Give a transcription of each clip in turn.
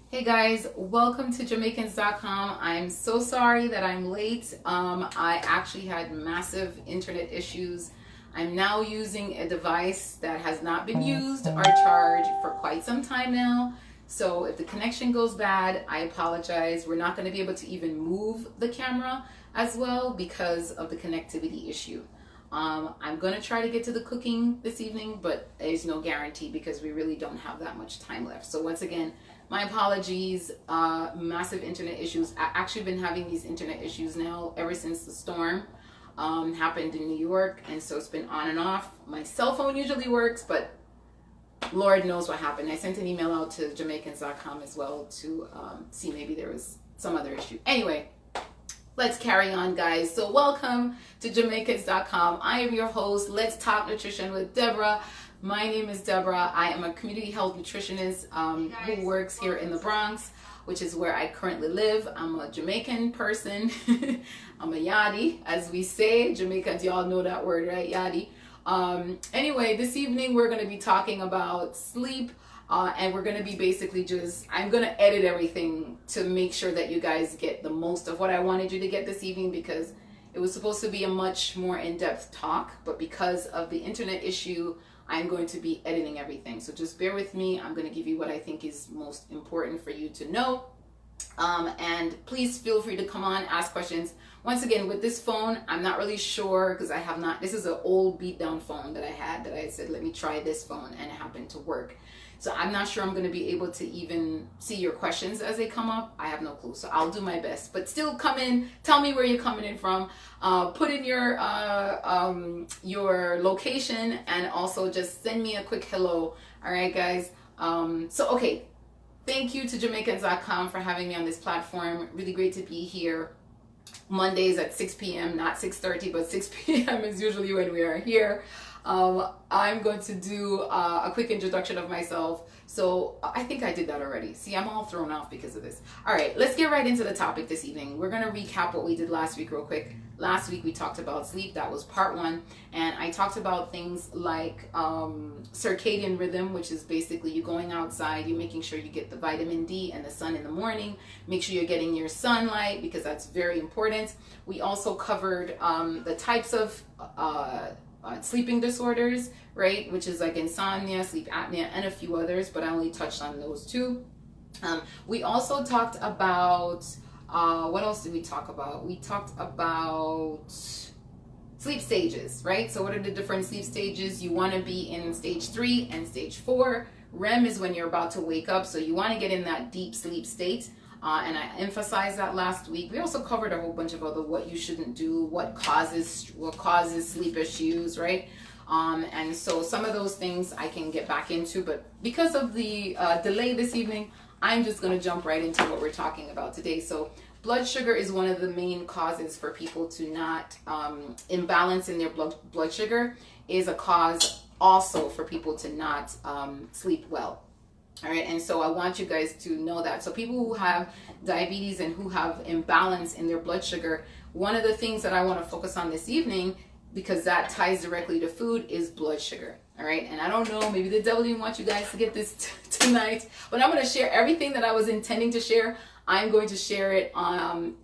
Hey guys, welcome to Jamaicans.com. I'm so sorry that I'm late. I actually had massive internet issues. I'm now using a device that has not been used or charged for quite some time now. So if the connection goes bad, I apologize. We're not going to be able to even move the camera as well because of the connectivity issue. I'm going to try to get to the cooking this evening, but there's no guarantee because we really don't have that much time left. So once again, my apologies. Massive internet issues. I've actually been having these internet issues now ever since the storm happened in New York, and so it's been on and off. My cell phone usually works, but Lord knows what happened. I sent an email out to Jamaicans.com as well to see maybe there was some other issue. Anyway, let's carry on, guys. So welcome to Jamaicans.com. I am your host. Let's Talk Nutrition with Deborah. My name is Deborah. I am a community health nutritionist who works here in the Bronx, which is where I currently live. I'm a Jamaican person. I'm a yadi, as we say. Jamaicans, y'all know that word, right? Yadi. Anyway, this evening we're going to be talking about sleep. And we're going to be basically I'm going to edit everything to make sure that you guys get the most of what I wanted you to get this evening, because it was supposed to be a much more in-depth talk, but because of the internet issue, I'm going to be editing everything. So just bear with me. I'm going to give you what I think is most important for you to know. And please feel free to come on, ask questions. Once again, with this phone, I'm not really sure because I have not, this is an old beat down phone that I had that I said, let me try this phone, and it happened to work. So I'm not sure I'm going to be able to even see your questions as they come up. I have no clue. So I'll do my best. But still come in. Tell me where you're coming in from. Put in your location, and also just send me a quick hello. All right, guys. Okay. Thank you to Jamaicans.com for having me on this platform. Really great to be here. Mondays at 6 p.m., not 6:30, but 6 p.m. is usually when we are here. I'm going to do a quick introduction of myself. So I think I did that already. See, I'm all thrown off because of this. All right, let's get right into the topic this evening. We're going to recap what we did last week real quick. Last week we talked about sleep. That was part one. And I talked about things like circadian rhythm, which is basically you going outside, you making sure you get the vitamin D and the sun in the morning. Make sure you're getting your sunlight because that's very important. We also covered the types of sleeping disorders, right, which is like insomnia, sleep apnea, and a few others, but I only touched on those two. We also talked about what else did we talk about? We talked about sleep stages, right? So what are the different sleep stages? You want to be in stage 3 and stage 4. REM is when you're about to wake up, so you want to get in that deep sleep state. And I emphasized that last week. We also covered a whole bunch of other what you shouldn't do, what causes sleep issues, right? And so some of those things I can get back into, but because of the delay this evening, I'm just going to jump right into what we're talking about today. So blood sugar is one of the main causes for people to not imbalance in their blood sugar, is a cause also for people to not sleep well. All right, and so I want you guys to know that. So people who have diabetes and who have imbalance in their blood sugar, one of the things that I want to focus on this evening, because that ties directly to food, is blood sugar. All right, and I don't know, maybe the devil didn't want you guys to get this tonight, but I'm going to share everything that I was intending to share. I'm going to share it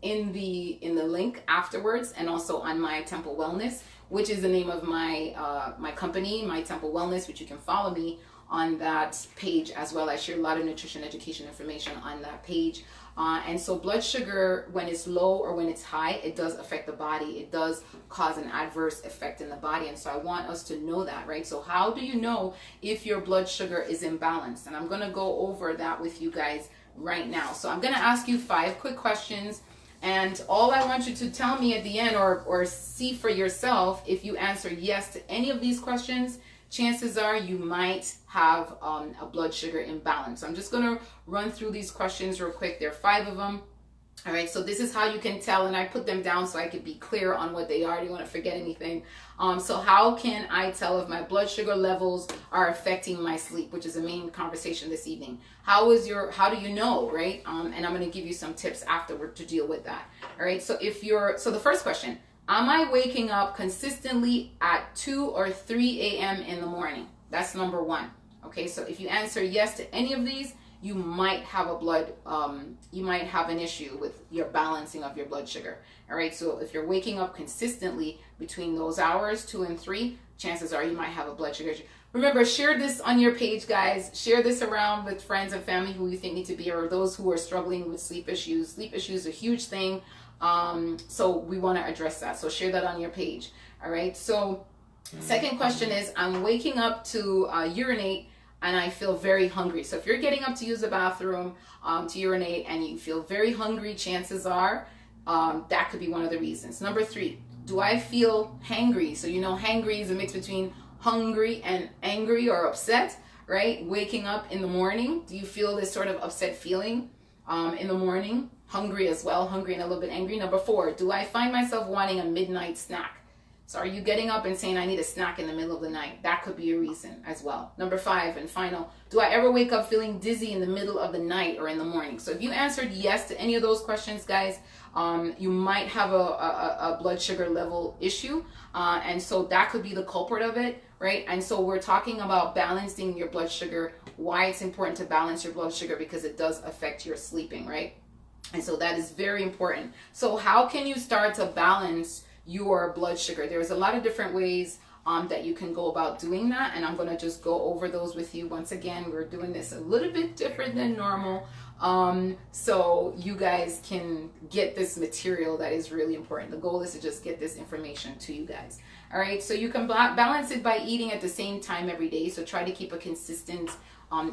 in the link afterwards, and also on my Temple Wellness, which is the name of my my company, my Temple Wellness, which you can follow me on that page as well. I share a lot of nutrition education information on that page. And so blood sugar, when it's low or when it's high, it does affect the body. It does cause an adverse effect in the body. And so I want us to know that, right? So how do you know if your blood sugar is imbalanced? And I'm going to go over that with you guys right now. So I'm going to ask you 5 quick questions. And all I want you to tell me at the end, or see for yourself, if you answer yes to any of these questions, chances are you might have a blood sugar imbalance. So I'm just going to run through these questions real quick. There are 5 of them. All right, so this is how you can tell, and I put them down so I could be clear on what they are. I don't want to forget anything. So how can I tell if my blood sugar levels are affecting my sleep, which is the main conversation this evening. How do you know, right? And I'm going to give you some tips afterward to deal with that. All right, so so the first question, am I waking up consistently at 2 or 3 a.m. in the morning? That's number 1. Okay, so if you answer yes to any of these, you might have you might have an issue with your balancing of your blood sugar. All right, so if you're waking up consistently between those hours, 2 and 3, chances are you might have a blood sugar issue. Remember, share this on your page, guys. Share this around with friends and family who you think need to be, or those who are struggling with sleep issues. Sleep issues are a huge thing. So we want to address that. So share that on your page. All right. So second question is, I'm waking up to urinate and I feel very hungry. So if you're getting up to use the bathroom, to urinate, and you feel very hungry, chances are that could be one of the reasons. Number 3, do I feel hangry? So you know, hangry is a mix between hungry and angry or upset, right? Waking up in the morning, do you feel this sort of upset feeling in the morning? Hungry as well, hungry and a little bit angry. Number 4, do I find myself wanting a midnight snack? So are you getting up and saying, I need a snack in the middle of the night? That could be a reason as well. Number 5 and final, do I ever wake up feeling dizzy in the middle of the night or in the morning? So if you answered yes to any of those questions, guys, you might have a blood sugar level issue. And so that could be the culprit of it, right? And so we're talking about balancing your blood sugar, why it's important to balance your blood sugar, because it does affect your sleeping, right? And so that is very important. So how can you start to balance your blood sugar? There's a lot of different ways that you can go about doing that, and I'm going to just go over those with you. Once again, we're doing this a little bit different than normal, so you guys can get this material that is really important. The goal is to just get this information to you guys. All right, so you can balance it by eating at the same time every day. So try to keep a consistent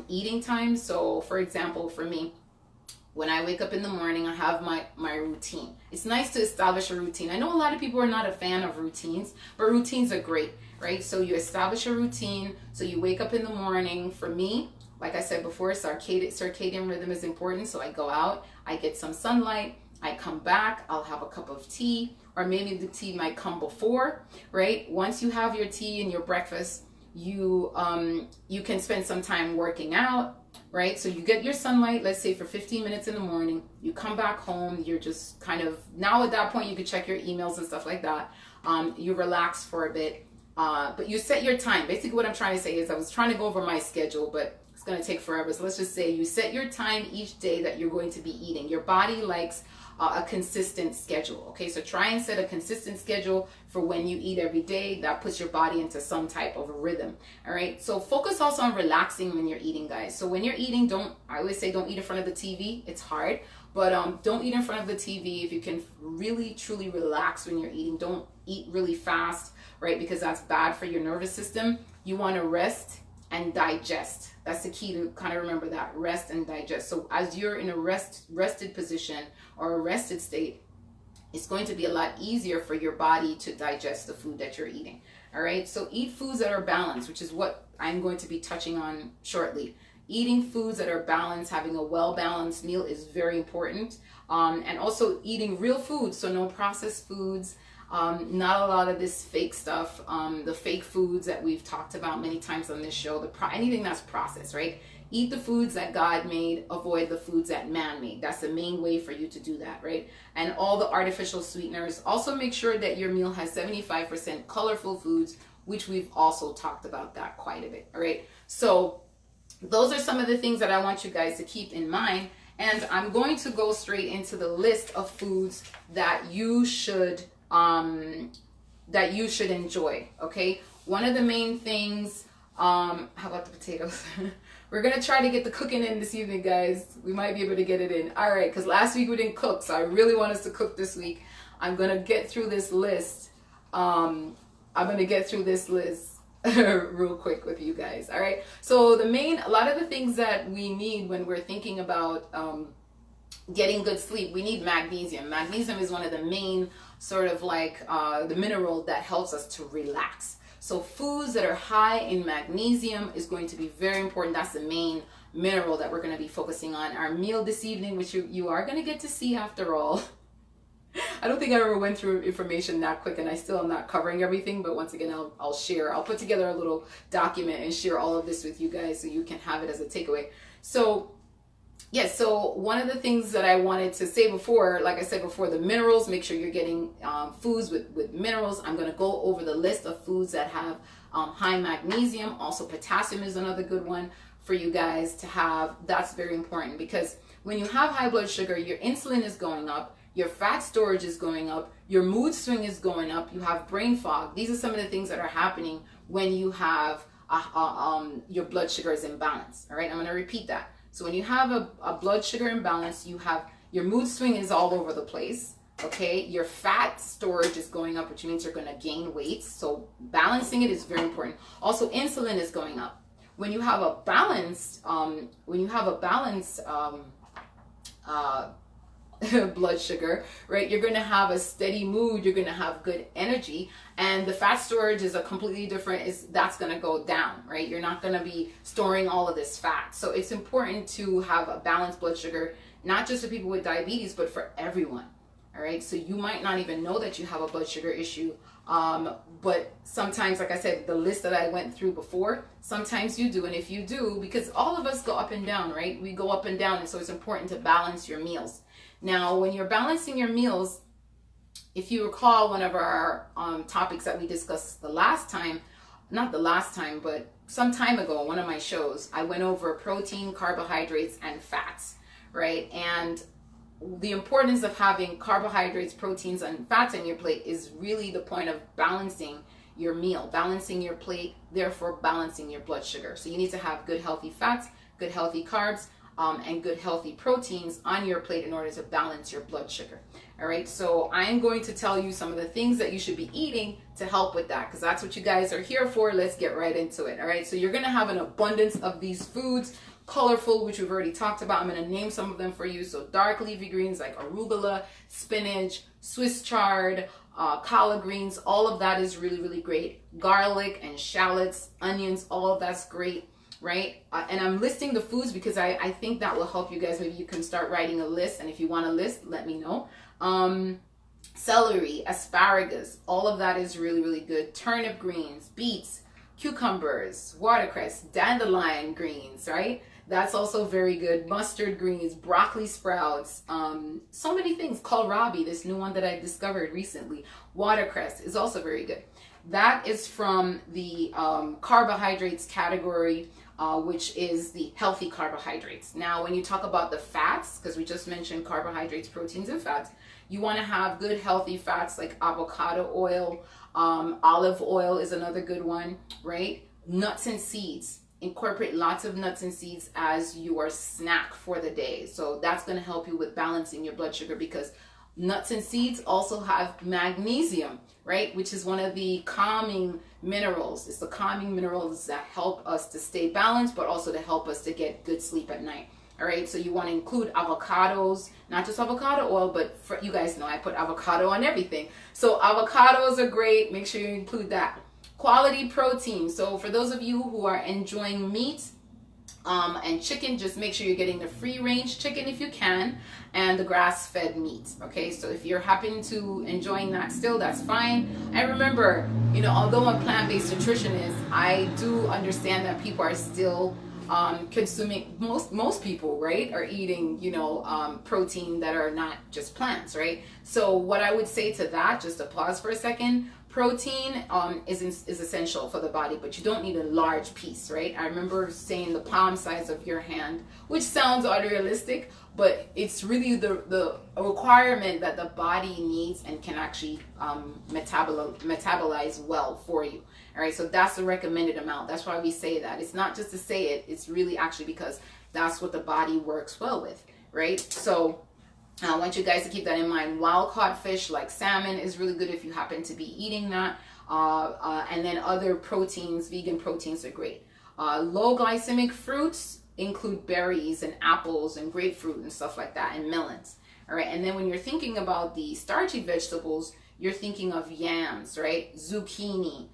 eating time. So for example, for me, when I wake up in the morning, I have my routine. It's nice to establish a routine. I know a lot of people are not a fan of routines, but routines are great, right? So you establish a routine. So you wake up in the morning. For me, like I said before, circadian rhythm is important. So I go out, I get some sunlight, I come back, I'll have a cup of tea, or maybe the tea might come before, right? Once you have your tea and your breakfast, you can spend some time working out, right? So you get your sunlight, let's say for 15 minutes in the morning, you come back home, you're just kind of, now at that point you can check your emails and stuff like that. You relax for a bit, but you set your time. Basically what I'm trying to say is, I was trying to go over my schedule, but it's going to take forever. So let's just say you set your time each day that you're going to be eating. Your body likes a consistent schedule. Okay, so try and set a consistent schedule for when you eat every day. That puts your body into some type of a rhythm. All right, so focus also on relaxing when you're eating, guys. So when you're eating, I always say don't eat in front of the TV. It's hard, but don't eat in front of the TV. If you can really truly relax when you're eating, don't eat really fast, right? Because that's bad for your nervous system. You want to rest and digest. That's the key to kind of remember that, rest and digest. So as you're in a rested position or a rested state, it's going to be a lot easier for your body to digest the food that you're eating. All right, so eat foods that are balanced, which is what I'm going to be touching on shortly. Eating foods that are balanced, having a well-balanced meal is very important. And also eating real foods, so no processed foods, not a lot of this fake stuff, the fake foods that we've talked about many times on this show, anything that's processed, right? Eat the foods that God made, avoid the foods that man made. That's the main way for you to do that, right? And all the artificial sweeteners. Also make sure that your meal has 75% colorful foods, which we've also talked about that quite a bit, all right? So those are some of the things that I want you guys to keep in mind. And I'm going to go straight into the list of foods that you should enjoy. Okay, one of the main things, how about the potatoes? We're gonna try to get the cooking in this evening, guys. We might be able to get it in. All right, because last week we didn't cook, so I really want us to cook this week. I'm gonna get through this list. I'm gonna get through this list real quick with you guys. All right, so a lot of the things that we need when we're thinking about getting good sleep, we need magnesium. Magnesium is one of the main sort of like the mineral that helps us to relax. So foods that are high in magnesium is going to be very important. That's the main mineral that we're going to be focusing on. Our meal this evening, which you are going to get to see after all. I don't think I ever went through information that quick, and I still am not covering everything, but once again, I'll share. I'll put together a little document and share all of this with you guys so you can have it as a takeaway. So yes, so one of the things that I wanted to say before, like I said before, the minerals, make sure you're getting foods with minerals. I'm going to go over the list of foods that have high magnesium. Also, potassium is another good one. for you guys to have. That's very important, because when you have high blood sugar, your insulin is going up, your fat storage is going up, your mood swing is going up, you have brain fog. These are some of the things that are happening when you have your blood sugar is imbalance. All right, I'm going to repeat that. So when you have a blood sugar imbalance, you have your mood swing is all over the place. Okay, your fat storage is going up, which means you're going to gain weight. So balancing it is very important. Also, insulin is going up. When you have a balanced, blood sugar, right, you're going to have a steady mood, you're going to have good energy, and the fat storage is a completely different, that's going to go down, right? You're not going to be storing all of this fat. So it's important to have a balanced blood sugar, not just for people with diabetes, but for everyone. All right, so you might not even know that you have a blood sugar issue, but sometimes, like I said, the list that I went through before, sometimes you do. And if you do, because all of us go up and down, right? We go up and down, and so it's important to balance your meals. Now, when you're balancing your meals, if you recall one of our topics that we discussed not the last time, but some time ago, one of my shows, I went over protein, carbohydrates, and fats, right? And the importance of having carbohydrates, proteins, and fats in your plate is really the point of balancing your meal, balancing your plate, therefore balancing your blood sugar. So you need to have good healthy fats, good healthy carbs, and good healthy proteins on your plate in order to balance your blood sugar. All right, so I'm going to tell you some of the things that you should be eating to help with that, because that's what you guys are here for. Let's get right into it. All right, so you're going to have an abundance of these foods. Colorful, which we've already talked about. I'm going to name some of them for you. So dark leafy greens like arugula, spinach, Swiss chard, collard greens, all of that is really, really great. Garlic and shallots, onions, all of that's great, right? And I'm listing the foods because I think that will help you guys. Maybe you can start writing a list, and if you want a list, let me know. Celery, asparagus, all of that is really, really good. Turnip greens, beets, cucumbers, watercress, dandelion greens, right? That's also very good. Mustard greens, broccoli sprouts, so many things. Kohlrabi, this new one that I discovered recently. Watercress is also very good. That is from the carbohydrates category, which is the healthy carbohydrates. Now, when you talk about the fats, because we just mentioned carbohydrates, proteins, and fats, you want to have good healthy fats like avocado oil, olive oil is another good one, right? Nuts and seeds. Incorporate lots of nuts and seeds as your snack for the day. So that's going to help you with balancing your blood sugar, because nuts and seeds also have magnesium, right? Which is one of the calming minerals. It's the calming minerals that help us to stay balanced, but also to help us to get good sleep at night. All right, so you want to include avocados, not just avocado oil, but you guys know I put avocado on everything. So avocados are great. Make sure you include that. Quality protein. So for those of you who are enjoying meat and chicken, just make sure you're getting the free range chicken if you can, and the grass-fed meat. Okay, so if you're happen to enjoying that still, that's fine. And remember, you know, although I'm a plant-based nutritionist, I do understand that people are still consuming, most people, right, are eating, you know, protein that are not just plants, right? So what I would say to that, just to pause for a second, protein is essential for the body, but you don't need a large piece, right? I remember saying the palm size of your hand, which sounds unrealistic, but it's really the requirement that the body needs and can actually metabolize well for you. All right, so that's the recommended amount. That's why we say that. It's not just to say it, it's really actually because that's what the body works well with, right? So I want you guys to keep that in mind. Wild caught fish like salmon is really good if you happen to be eating that. And then other proteins, vegan proteins are great. Low glycemic fruits include berries and apples and grapefruit and stuff like that, and melons. All right, and then when you're thinking about the starchy vegetables, you're thinking of yams, right? Zucchini,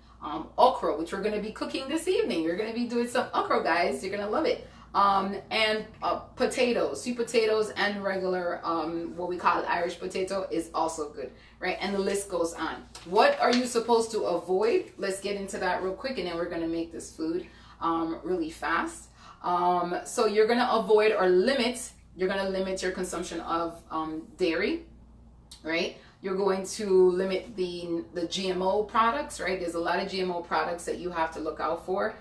okra, which we're going to be cooking this evening. You're going to be doing some okra, guys. You're going to love it. And potatoes, sweet potatoes, and regular, what we call Irish potato is also good, right? And the list goes on. What are you supposed to avoid? Let's get into that real quick, and then we're going to make this food really fast. So you're going to avoid or limit, you're going to limit your consumption of dairy, right? You're going to limit the GMO products, right? There's a lot of GMO products that you have to look out for.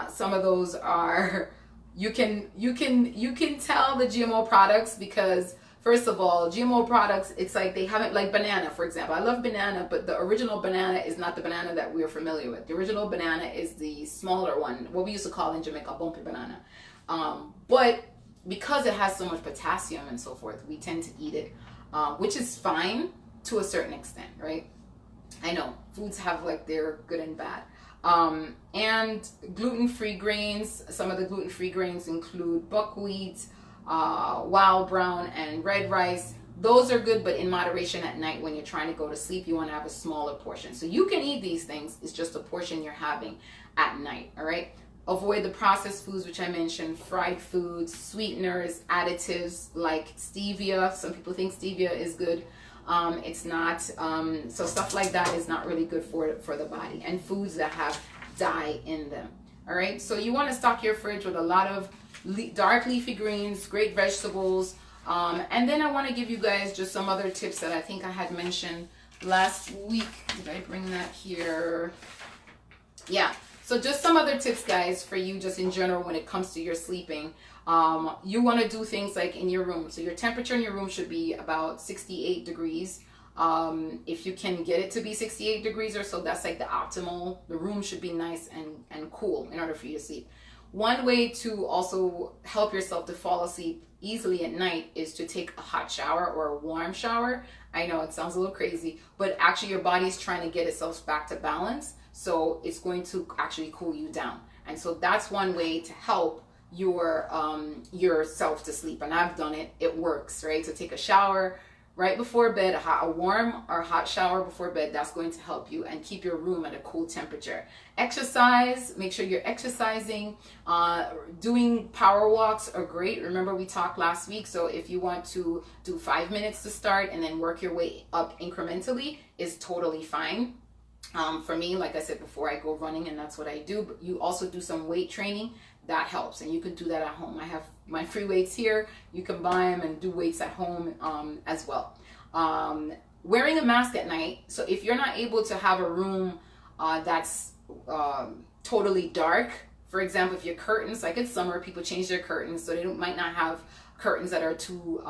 Some of those are you can tell the GMO products because first of all, GMO products, it's like they haven't, like banana, for example. I love banana, but the original banana is not the banana that we're familiar with. The original banana is the smaller one, what we used to call in Jamaica, bumpy banana. But because it has so much potassium and so forth, we tend to eat it, which is fine to a certain extent, right? I know foods have like their good and bad. And gluten-free grains, some of the gluten-free grains include buckwheat, wild brown, and red rice. Those are good, but in moderation at night when you're trying to go to sleep, you want to have a smaller portion. So you can eat these things, it's just a portion you're having at night, all right? Avoid the processed foods, which I mentioned, fried foods, sweeteners, additives like stevia. Some people think stevia is good. It's not. So stuff like that is not really good for the body. And foods that have dye in them. All right. So you want to stock your fridge with a lot of dark leafy greens, great vegetables. And then I want to give you guys just some other tips that I think I had mentioned last week. Did I bring that here? Yeah. So just some other tips, guys, for you just in general when it comes to your sleeping. You want to do things like in your room. So your temperature in your room should be about 68 degrees. If you can get it to be 68 degrees or so, that's like the optimal. The room should be nice and cool in order for you to sleep. One way to also help yourself to fall asleep easily at night is to take a hot shower or a warm shower. I know it sounds a little crazy, but actually your body is trying to get itself back to balance. So it's going to actually cool you down. And so that's one way to help yourself to sleep. And I've done it. It works, right? So take a shower right before bed, a warm or hot shower before bed. That's going to help you and keep your room at a cool temperature. Exercise, make sure you're exercising. Doing power walks are great. Remember we talked last week. So if you want to do 5 minutes to start and then work your way up incrementally, is totally fine. For me, like I said before, I go running and that's what I do. But you also do some weight training. That helps, and you can do that at home. I have my free weights here. You can buy them and do weights at home as well. Wearing a mask at night. So if you're not able to have a room that's totally dark, for example, if your curtains, like it's summer, people change their curtains, so they might not have curtains that are too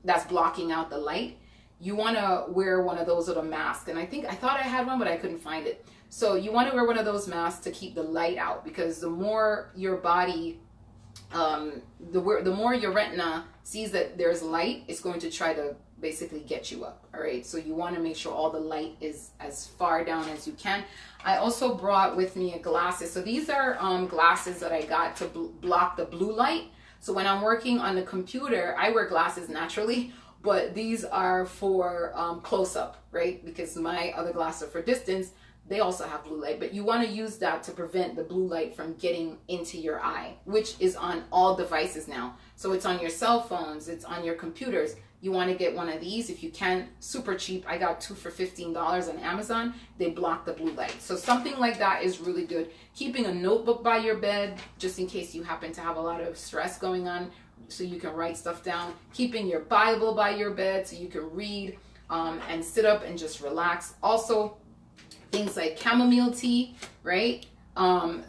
that's blocking out the light. You want to wear one of those little masks, and I thought I had one, but I couldn't find it. So you want to wear one of those masks to keep the light out, because the more your body, the more your retina sees that there's light, it's going to try to basically get you up. All right. So you want to make sure all the light is as far down as you can. I also brought with me glasses. So these are glasses that I got to block the blue light. So when I'm working on the computer, I wear glasses naturally, but these are for close up, right? Because my other glasses are for distance. They also have blue light, but you want to use that to prevent the blue light from getting into your eye, which is on all devices now. So it's on your cell phones, it's on your computers. You want to get one of these if you can, super cheap. I got 2 for $15 on Amazon. They block the blue light. So something like that is really good. Keeping a notebook by your bed, just in case you happen to have a lot of stress going on, so you can write stuff down. Keeping your Bible by your bed so you can read and sit up and just relax. Also, things like chamomile tea, right?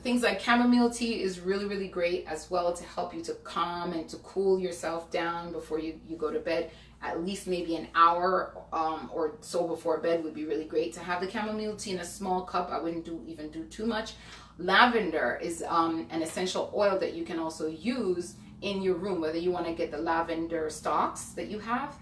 Things like chamomile tea is really, really great as well to help you to calm and to cool yourself down before you go to bed. At least maybe an hour or so before bed would be really great to have the chamomile tea in a small cup. I wouldn't even do too much. Lavender is an essential oil that you can also use in your room, whether you want to get the lavender stalks that you have.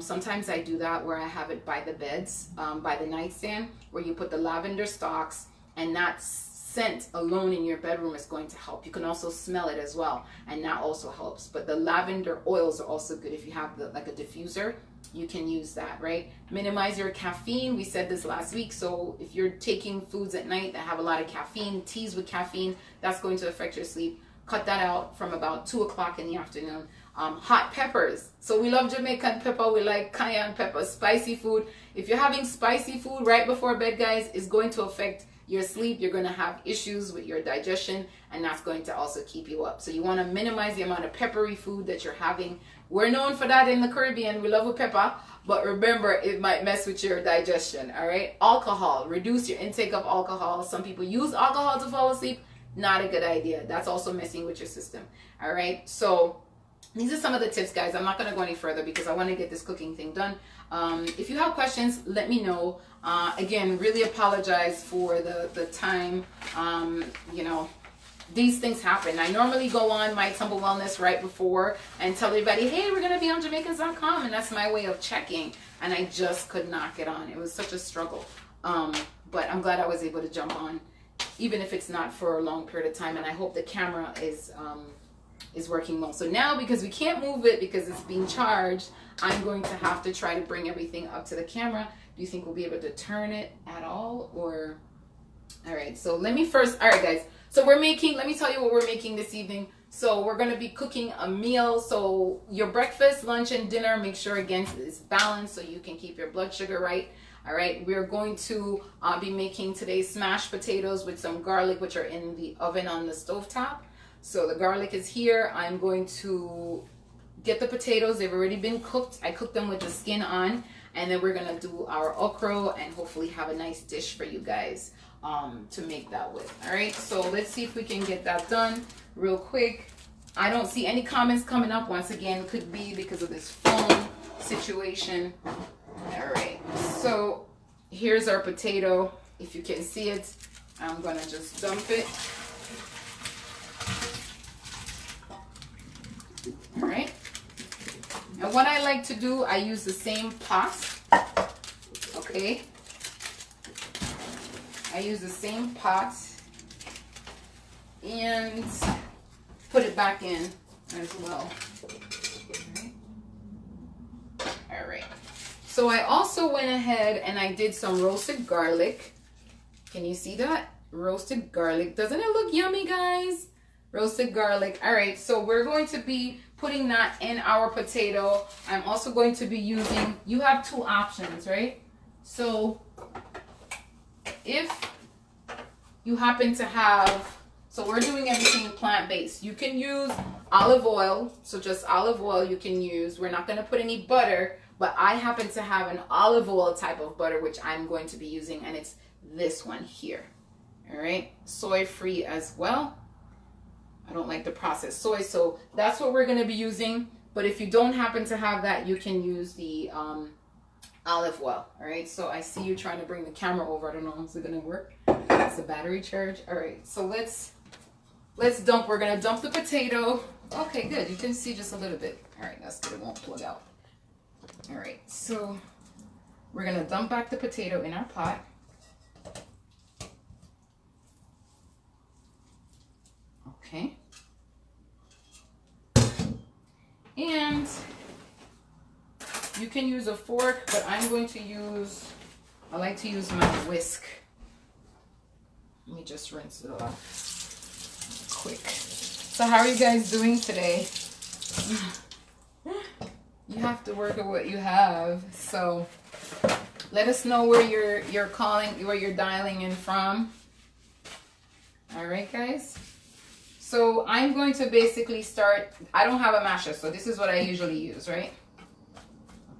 Sometimes I do that where I have it by the beds, by the nightstand, where you put the lavender stalks, and that scent alone in your bedroom is going to help. You can also smell it as well, and that also helps. But the lavender oils are also good. If you have like a diffuser, you can use that, right? Minimize your caffeine. We said this last week. So if you're taking foods at night that have a lot of caffeine, teas with caffeine, that's going to affect your sleep. Cut that out from about 2 o'clock in the afternoon. Hot peppers. So we love Jamaican pepper. We like cayenne pepper, spicy food. If you're having spicy food right before bed, guys, it's going to affect your sleep. You're going to have issues with your digestion, and that's going to also keep you up. So you want to minimize the amount of peppery food that you're having. We're known for that in the Caribbean. We love a pepper, but remember, it might mess with your digestion. All right. Alcohol. Reduce your intake of alcohol. Some people use alcohol to fall asleep. not a good idea. That's also messing with your system. All right, so these are some of the tips, guys. I'm not going to go any further because I want to get this cooking thing done. If you have questions, let me know. Again, really apologize for the time. You know, these things happen. I normally go on My Tumble Wellness right before and tell everybody, hey, we're going to be on Jamaicans.com. And that's my way of checking. And I just could not get on. It was such a struggle. But I'm glad I was able to jump on, even if it's not for a long period of time. And I hope the camera is working well. So now, because we can't move it because it's being charged, I'm going to have to try to bring everything up to the camera. Do you think we'll be able to turn it at all? Or, all right, so let me first, all right, guys. So we're making, let me tell you what we're making this evening. So we're going to be cooking a meal. So your breakfast, lunch, and dinner, make sure, again, it's balanced so you can keep your blood sugar right. All right, we're going to be making today smashed potatoes with some garlic, which are in the oven on the stovetop. So the garlic is here. I'm going to get the potatoes. They've already been cooked. I cooked them with the skin on. And then we're going to do our okra and hopefully have a nice dish for you guys to make that with. All right, so let's see if we can get that done real quick. I don't see any comments coming up. Once again, could be because of this phone situation. All right, so here's our potato. If you can see it, I'm going to just dump it. All right. And what I like to do, I use the same pot. Okay. I use the same pot and put it back in as well. All right. So I also went ahead and I did some roasted garlic. Can you see that? Roasted garlic. Doesn't it look yummy, guys? Roasted garlic. All right, so we're going to be putting that in our potato. I'm also going to be using, you have two options, right? So if you happen to have, so we're doing everything plant-based. You can use olive oil, so just olive oil you can use. We're not going to put any butter, but I happen to have an olive oil type of butter, which I'm going to be using, and it's this one here. All right, soy-free as well. I don't like the processed soy, so that's what we're going to be using. But if you don't happen to have that, you can use the olive oil. All right, so I see you trying to bring the camera over. I don't know, is it going to work? It's a battery charge. All right, so let's dump. We're going to dump the potato. Okay, good. You can see just a little bit. All right, that's good. It won't plug out. All right, so we're going to dump back the potato in our pot. Okay. And you can use a fork, but I'm going to use, I like to use my whisk. Let me just rinse it off quick. So how are you guys doing today? You have to work with what you have. So let us know where you're calling, where you're dialing in from. All right, guys. So I'm going to basically start, I don't have a masher, so this is what I usually use, right?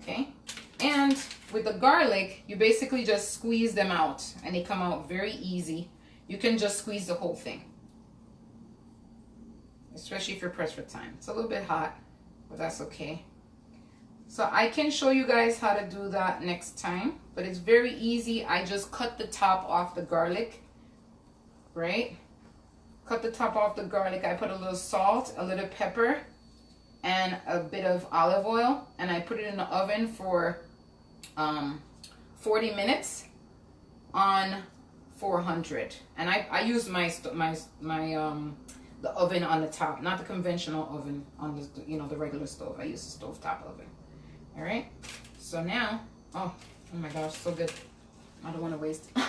Okay. And with the garlic, you basically just squeeze them out and they come out very easy. You can just squeeze the whole thing, especially if you're pressed for time. It's a little bit hot, but that's okay. So I can show you guys how to do that next time, but it's very easy. I just cut the top off the garlic, right? Cut the top off the garlic. I put a little salt, a little pepper, and a bit of olive oil, and I put it in the oven for 40 minutes on 400. And I use the oven on the top, not the conventional oven on the the regular stove. I use the stovetop oven. All right. So now, oh my gosh, so good. I don't want to waste. All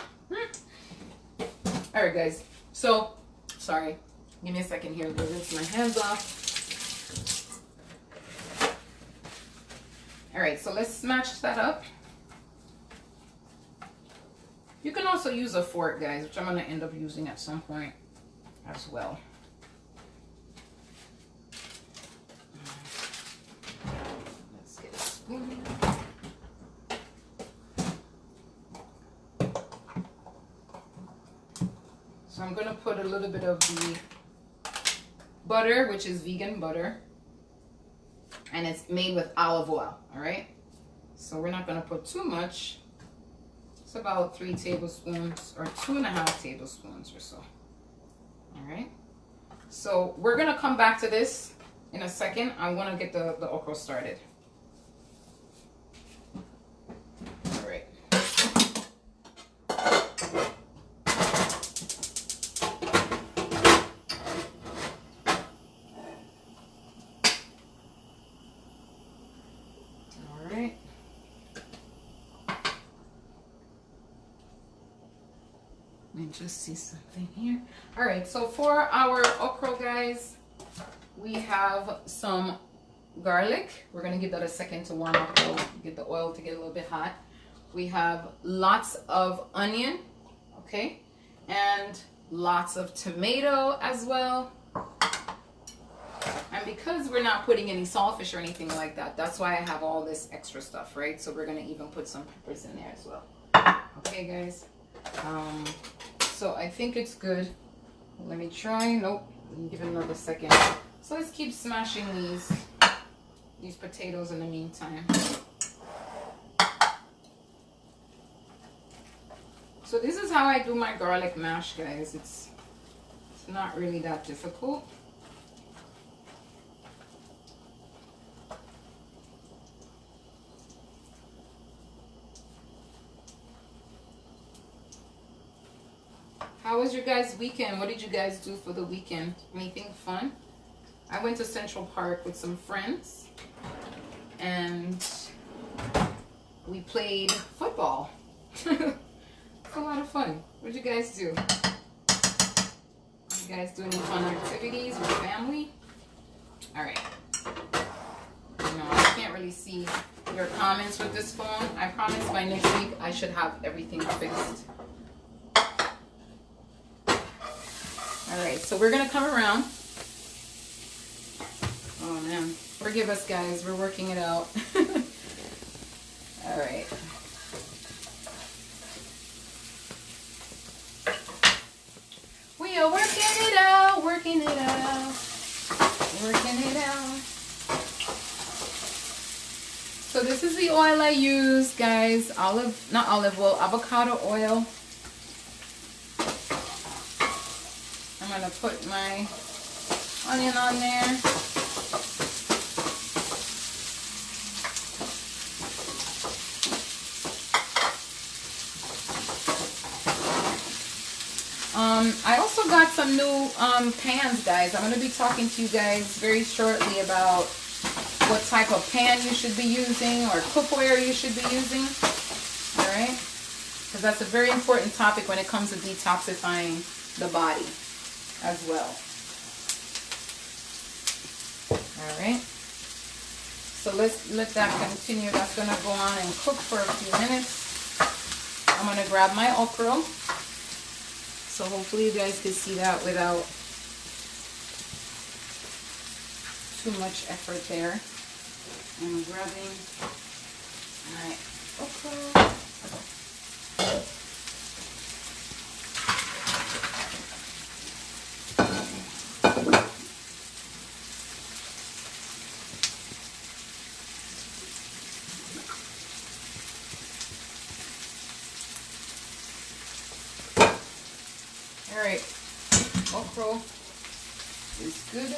right, guys. So. Sorry, give me a second here to rinse my hands off. All right, so let's smash that up. You can also use a fork, guys, which I'm going to end up using at some point as well. Let's get a spoon. So I'm going to put a little bit of the butter, which is vegan butter. And it's made with olive oil, all right? So we're not going to put too much. It's about 3 tablespoons or 2.5 tablespoons or so. All right. So we're going to come back to this in a second. I want to get the okra started. All right. Let me just see something here. All right, so for our okra, guys, we have some garlic. We're gonna give that a second to warm up, so get the oil to get a little bit hot. We have lots of onion, okay, and lots of tomato as well. And because we're not putting any saltfish or anything like that, that's why I have all this extra stuff, right? So we're gonna even put some peppers in there as well. Okay, guys. So I think it's good. Let me try. Nope. Give it another second. So let's keep smashing these potatoes in the meantime. So this is how I do my garlic mash, guys. It's not really that difficult. How was your guys' weekend? What did you guys do for the weekend? Anything fun? I went to Central Park with some friends and we played football. It's a lot of fun. What did you guys do? Did you guys do any fun activities with family? All right. No, I can't really see your comments with this phone. I promise by next week I should have everything fixed. Alright, so we're going to come around. Oh man, forgive us guys, we're working it out. Alright. We are working it out, working it out, working it out. So this is the oil I use, guys. Avocado oil. I'm going to put my onion on there. I also got some new pans, guys. I'm going to be talking to you guys very shortly about what type of pan you should be using or cookware you should be using. Alright? Because that's a very important topic when it comes to detoxifying the body as well. Alright, so let's let that continue. That's going to go on and cook for a few minutes. I'm going to grab my okra. So hopefully you guys can see that without too much effort there. I'm grabbing my okra. Alright, okra is good.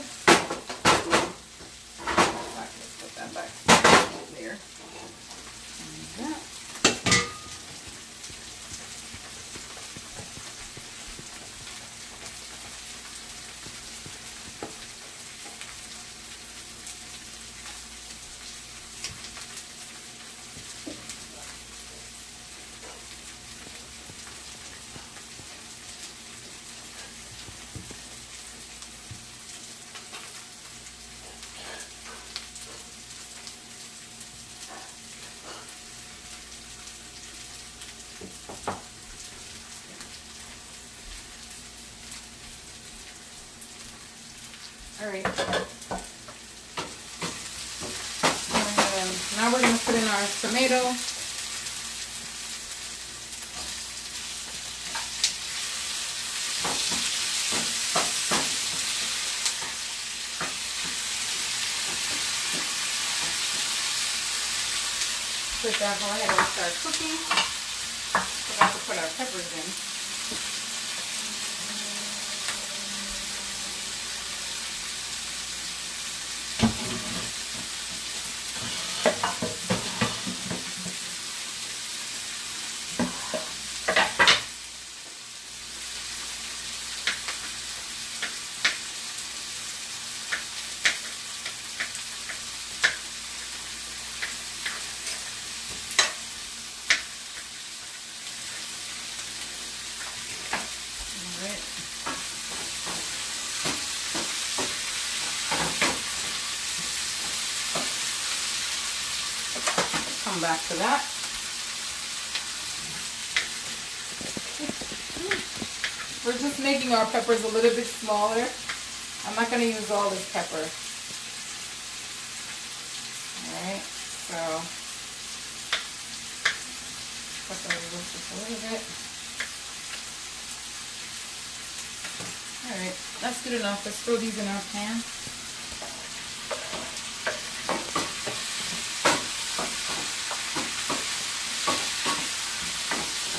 Let's put that back there. And that. Alright. Now we're going to put in our tomato. Let that go ahead and start cooking. Forgot to put our peppers in. Come back to that. We're just making our peppers a little bit smaller. I'm not going to use all this pepper. Alright, so pepper just a little bit. Alright, that's good enough. Let's throw these in our pan.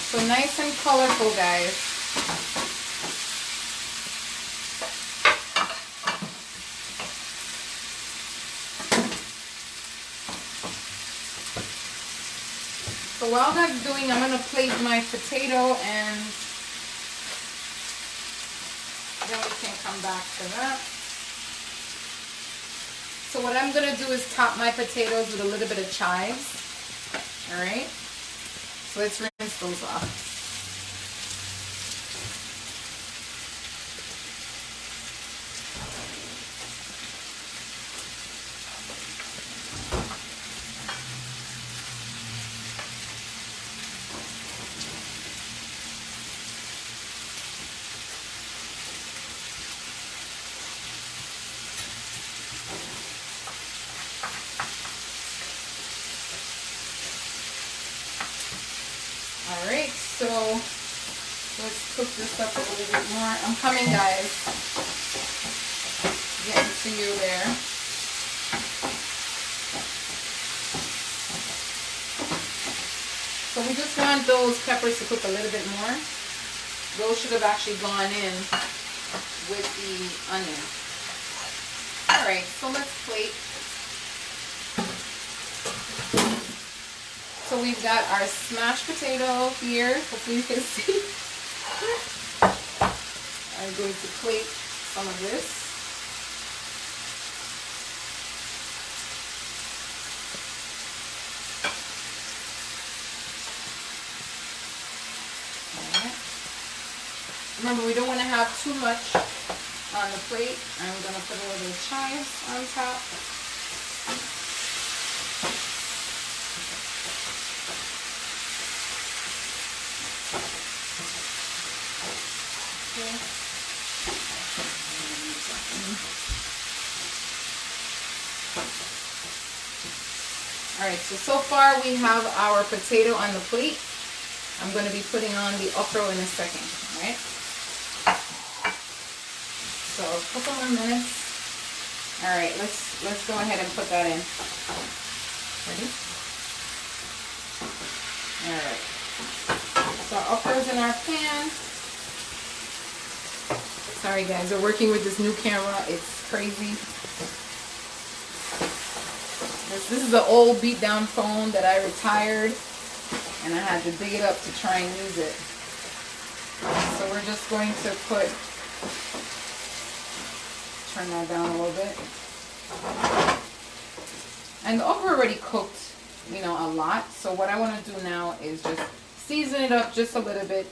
So nice and colorful, guys. So while that's doing, I'm going to plate my potato and then we can come back to that. So what I'm going to do is top my potatoes with a little bit of chives. Alright? So let's rinse those off. Alright, so let's cook this up a little bit more. I'm coming, guys. Getting to you there. So we just want those peppers to cook a little bit more. Those should have actually gone in with the onion. Alright, so let's plate. So we've got our smashed potato here. Hopefully you can see. I'm going to plate some of this. Alright. Remember, we don't want to have too much on the plate. I'm going to put a little chives on top. Alright, so far we have our potato on the plate. I'm going to be putting on the okra in a second. Alright? So a couple more minutes. Alright, let's go ahead and put that in. Ready? Alright. So our okra's in our pan. Sorry guys, we're working with this new camera. It's crazy. This is an old beat down phone that I retired and I had to dig it up to try and use it. So we're just going to turn that down a little bit. And the okra already cooked, you know, a lot. So what I want to do now is just season it up just a little bit.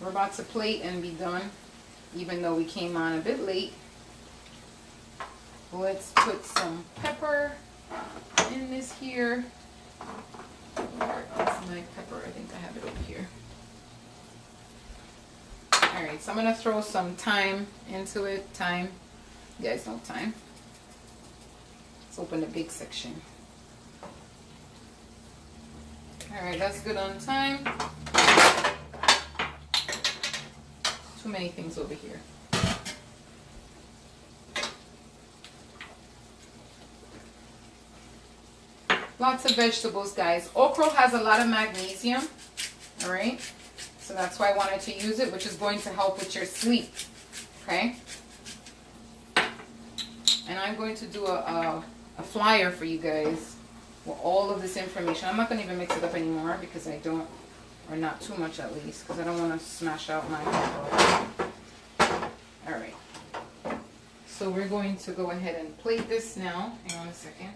We're about to plate and be done, even though we came on a bit late. Let's put some pepper in this here. Where is my pepper? I think I have it over here. Alright, so I'm going to throw some thyme into it. Thyme. You guys know thyme. Let's open the big section. Alright, that's good on thyme. Too many things over here. Lots of vegetables, guys. Okra has a lot of magnesium. All right. So that's why I wanted to use it, which is going to help with your sleep. Okay. And I'm going to do a flyer for you guys with all of this information. I'm not going to even mix it up anymore because I don't, or not too much at least, because I don't want to smash out my okra. All right. So we're going to go ahead and plate this now. Hang on a second.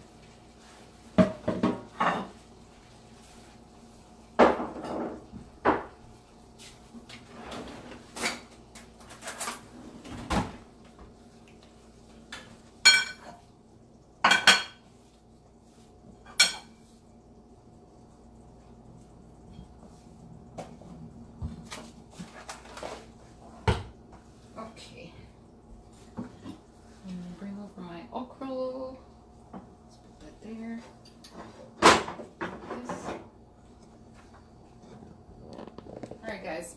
Guys,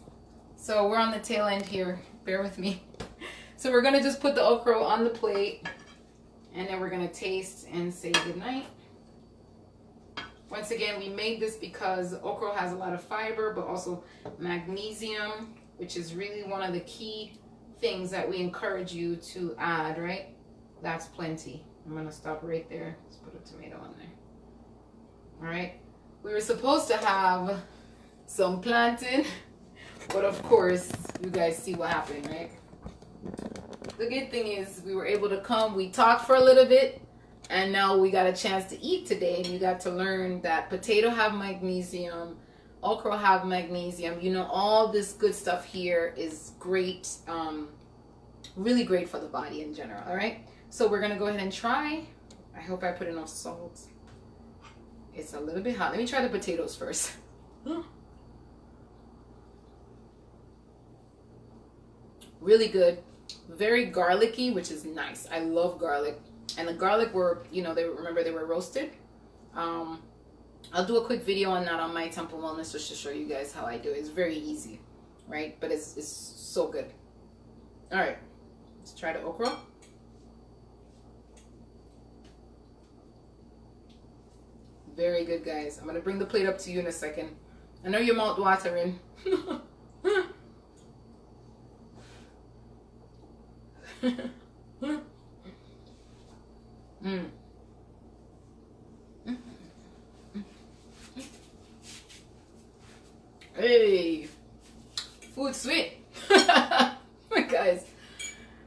so we're on the tail end here, bear with me. So we're gonna just put the okra on the plate and then we're gonna taste and say goodnight. Once again, we made this because okra has a lot of fiber but also magnesium, which is really one of the key things that we encourage you to add, right? That's plenty. I'm gonna stop right there. Let's put a tomato on there. All right, we were supposed to have some plantain, but of course, you guys see what happened, right? The good thing is we were able to come, we talked for a little bit, and now we got a chance to eat today, and you got to learn that potato have magnesium, okra have magnesium. You know, all this good stuff here is great, really great for the body in general, all right? So we're gonna go ahead and try. I hope I put enough salt. It's a little bit hot. Let me try the potatoes first. Really good, very garlicky, which is nice. I love garlic, and the garlic were, you know, they were roasted. I'll do a quick video on that on my Temple Wellness just to show you guys how I do it. It's very easy, right? But it's so good. All right, let's try the okra. Very good, guys. I'm gonna bring the plate up to you in a second. I know your mouth watering. Hey, food sweet. Guys,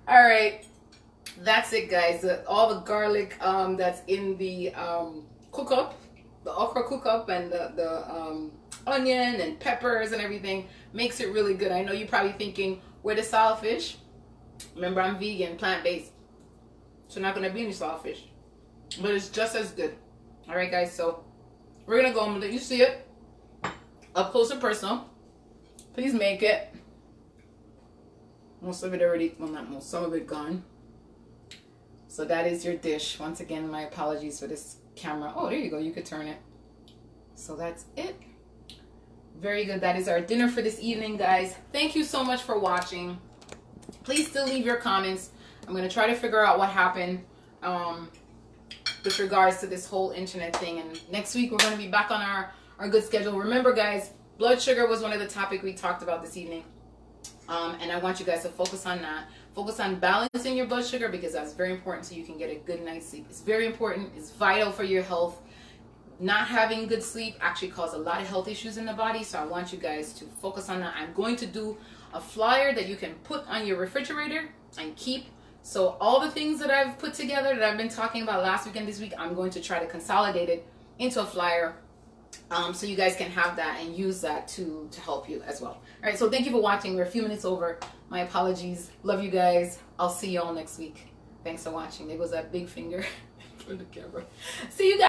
all right, that's it, guys. All the garlic that's in the cook up, the okra cook up, and the onion and peppers and everything makes it really good. I know you're probably thinking, where the saltfish? Remember, I'm vegan, plant-based, so not gonna be any saltfish, but it's just as good. All right, guys, so we're gonna go. I'm gonna let you see it up close and personal. Please make it. Most of it already, well, not most, some of it gone. So that is your dish. Once again, my apologies for this camera. Oh, there you go. You could turn it. So that's it. Very good. That is our dinner for this evening, guys. Thank you so much for watching. Please still leave your comments. I'm going to try to figure out what happened with regards to this whole internet thing. And next week, we're going to be back on our good schedule. Remember, guys, blood sugar was one of the topics we talked about this evening. And I want you guys to focus on that. Focus on balancing your blood sugar because that's very important so you can get a good night's sleep. It's very important. It's vital for your health. Not having good sleep actually causes a lot of health issues in the body. So I want you guys to focus on that. I'm going to do a flyer that you can put on your refrigerator and keep. So all the things that I've put together that I've been talking about last week and this week, I'm going to try to consolidate it into a flyer. So you guys can have that and use that to help you as well. All right, so thank you for watching. We're a few minutes over. My apologies. Love you guys. I'll see you all next week. Thanks for watching. There goes that big finger for the camera. See you guys.